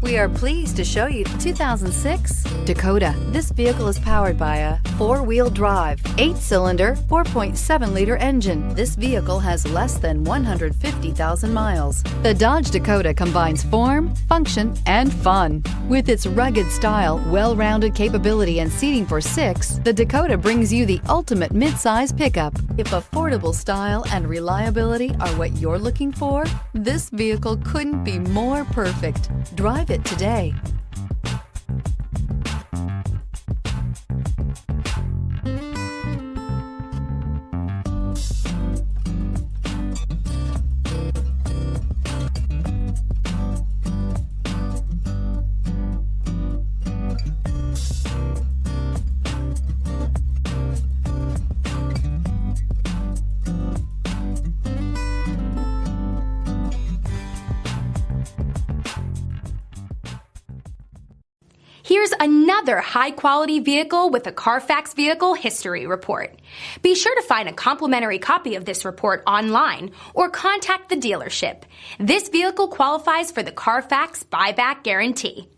We are pleased to show you 2006 Dakota. This vehicle is powered by a 4-wheel drive, 8-cylinder, 4.7-liter engine. This vehicle has less than 150,000 miles. The Dodge Dakota combines form, function, and fun. With its rugged style, well-rounded capability, and seating for 6, the Dakota brings you the ultimate midsize pickup. If affordable style and reliability are what you're looking for, this vehicle couldn't be more perfect. Drive it today. Here's another high-quality vehicle with a Carfax Vehicle History Report. Be sure to find a complimentary copy of this report online or contact the dealership. This vehicle qualifies for the Carfax Buyback Guarantee.